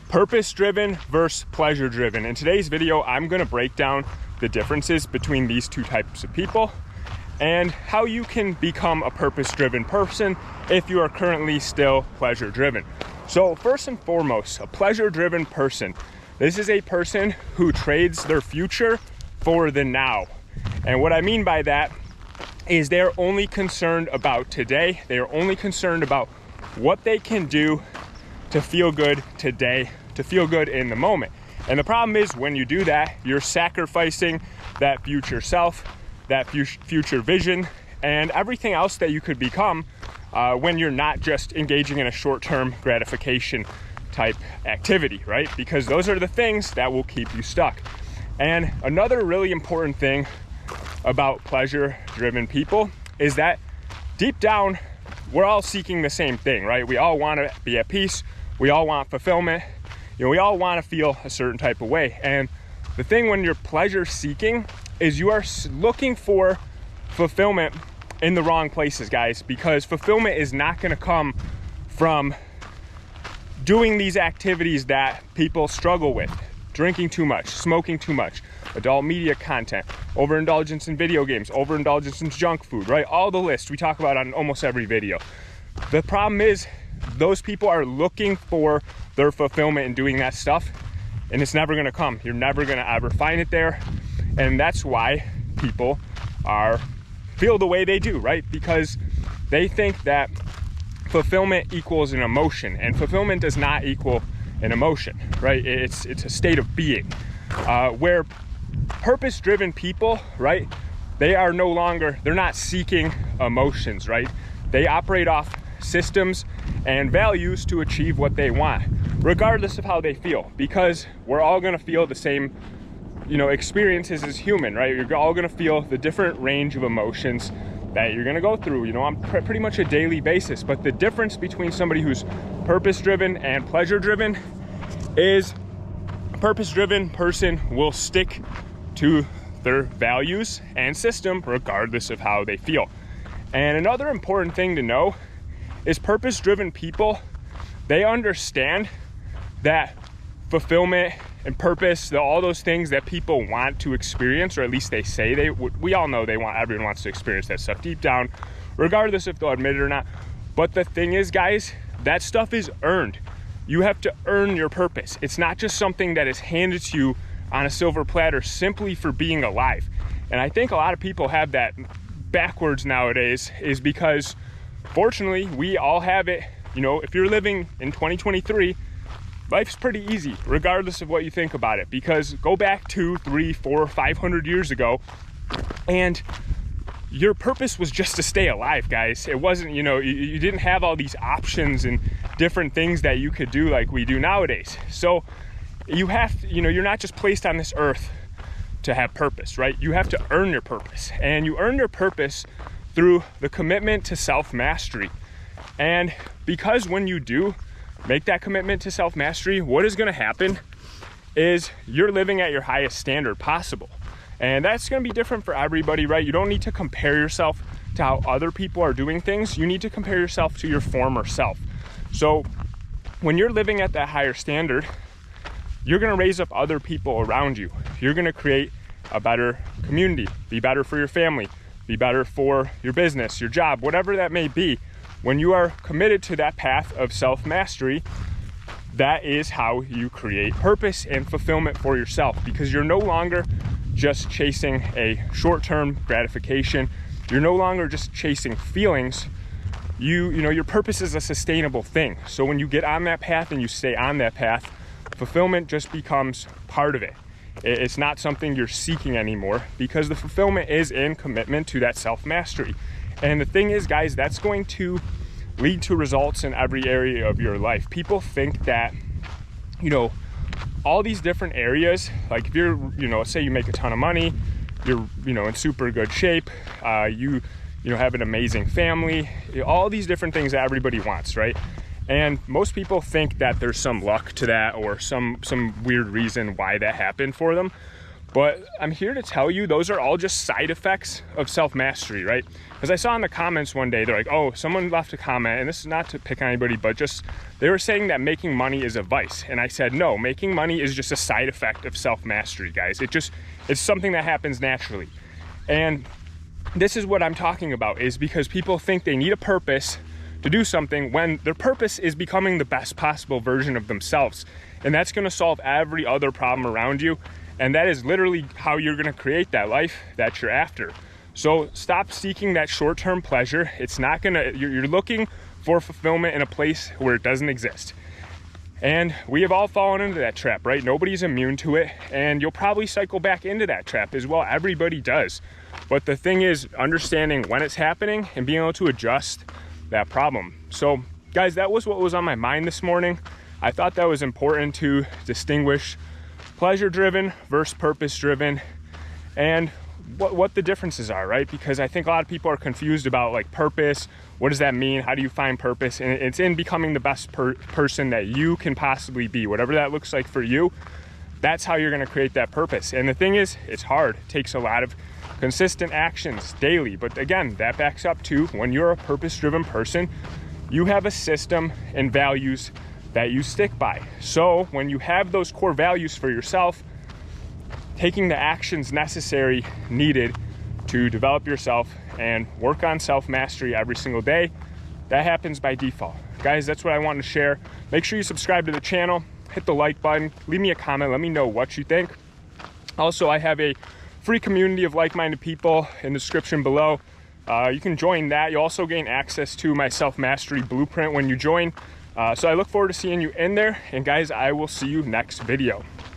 Purpose-driven versus pleasure-driven. In today's video, I'm gonna break down the differences between these two types of people and how you can become a purpose-driven person if you are currently still pleasure-driven. So first and foremost, a pleasure-driven person. This is a person who trades their future for the now. And what I mean by that is they're only concerned about today. They are only concerned about what they can do to feel good today, to feel good in the moment. And the problem is when you do that, you're sacrificing that future self, that future vision, and everything else that you could become when you're not just engaging in a short-term gratification type activity, right? Because those are the things that will keep you stuck. And another really important thing about pleasure-driven people is that deep down, we're all seeking the same thing, right? We all want to be at peace. We all want fulfillment. You know, we all want to feel a certain type of way. And the thing when you're pleasure seeking is you are looking for fulfillment in the wrong places, guys, because fulfillment is not going to come from doing these activities that people struggle with. Drinking too much, smoking too much, adult media content, overindulgence in video games, overindulgence in junk food, right? All the list we talk about on almost every video. The problem is those people are looking for their fulfillment in doing that stuff, and it's never gonna come. You're never gonna ever find it there. And that's why people feel the way they do, right? Because they think that fulfillment equals an emotion, and fulfillment does not equal an emotion, right? It's a state of being. Where purpose-driven people, right? They're not seeking emotions, right? They operate off systems and values to achieve what they want, regardless of how they feel, because we're all gonna feel the same, experiences as human, right? You're all gonna feel the different range of emotions that you're gonna go through, on pretty much a daily basis. But the difference between somebody who's purpose-driven and pleasure-driven is a purpose-driven person will stick to their values and system regardless of how they feel. And another important thing to know is purpose-driven people, they understand that fulfillment and purpose, all those things that people want to experience, or at least they say we all know everyone wants to experience that stuff deep down, regardless if they'll admit it or not. But the thing is, guys, that stuff is earned. You have to earn your purpose. It's not just something that is handed to you on a silver platter simply for being alive. And I think a lot of people have that backwards nowadays, is because fortunately we all have it. If you're living in 2023, life's pretty easy regardless of what you think about it, because go back 2, 3, 4, 500 years ago and your purpose was just to stay alive, guys. It wasn't, you didn't have all these options and different things that you could do like we do nowadays. So you have to, you're not just placed on this earth to have purpose, right? You have to earn your purpose, and you earn your purpose through the commitment to self-mastery. And because when you do make that commitment to self-mastery, what is going to happen is you're living at your highest standard possible. And that's going to be different for everybody, right? You don't need to compare yourself to how other people are doing things. You need to compare yourself to your former self. So when you're living at that higher standard, you're going to raise up other people around you. You're going to create a better community, be better for your family, be better for your business, your job, whatever that may be. When you are committed to that path of self-mastery, that is how you create purpose and fulfillment for yourself, because you're no longer just chasing a short-term gratification. You're no longer just chasing feelings. Your purpose is a sustainable thing. So when you get on that path and you stay on that path, fulfillment just becomes part of it. It's not something you're seeking anymore, because the fulfillment is in commitment to that self-mastery. And the thing is, guys, that's going to lead to results in every area of your life. People think that, all these different areas, like if you're, say you make a ton of money, you're, in super good shape, you have an amazing family, all these different things that everybody wants, right? And most people think that there's some luck to that or some weird reason why that happened for them. But I'm here to tell you those are all just side effects of self-mastery, right? Because I saw in the comments one day, they're like, oh, someone left a comment, and this is not to pick on anybody, but just they were saying that making money is a vice. And I said, no, making money is just a side effect of self-mastery, guys. It's something that happens naturally. And this is what I'm talking about, is because people think they need a purpose to do something when their purpose is becoming the best possible version of themselves. And that's gonna solve every other problem around you. And that is literally how you're gonna create that life that you're after. So stop seeking that short-term pleasure. It's not gonna, you're looking for fulfillment in a place where it doesn't exist. And we have all fallen into that trap, right? Nobody's immune to it. And you'll probably cycle back into that trap as well. Everybody does. But the thing is understanding when it's happening and being able to adjust that problem. So guys, that was what was on my mind this morning. I thought that was important to distinguish pleasure driven versus purpose driven, and what the differences are, right? Because I think a lot of people are confused about like purpose. What does that mean? How do you find purpose? And it's in becoming the best person that you can possibly be, whatever that looks like for you. That's how you're going to create that purpose. And the thing is, it's hard. It takes a lot of consistent actions daily. But again, that backs up to when you're a purpose driven person, you have a system and values that you stick by. So when you have those core values for yourself, taking the actions necessary needed to develop yourself and work on self-mastery every single day, that happens by default. Guys, that's what I wanted to share. Make sure you subscribe to the channel, hit the like button, leave me a comment, let me know what you think. Also, I have a free community of like-minded people in the description below. You can join that. You'll also gain access to my self-mastery blueprint when you join. So I look forward to seeing you in there. And guys, I will see you next video.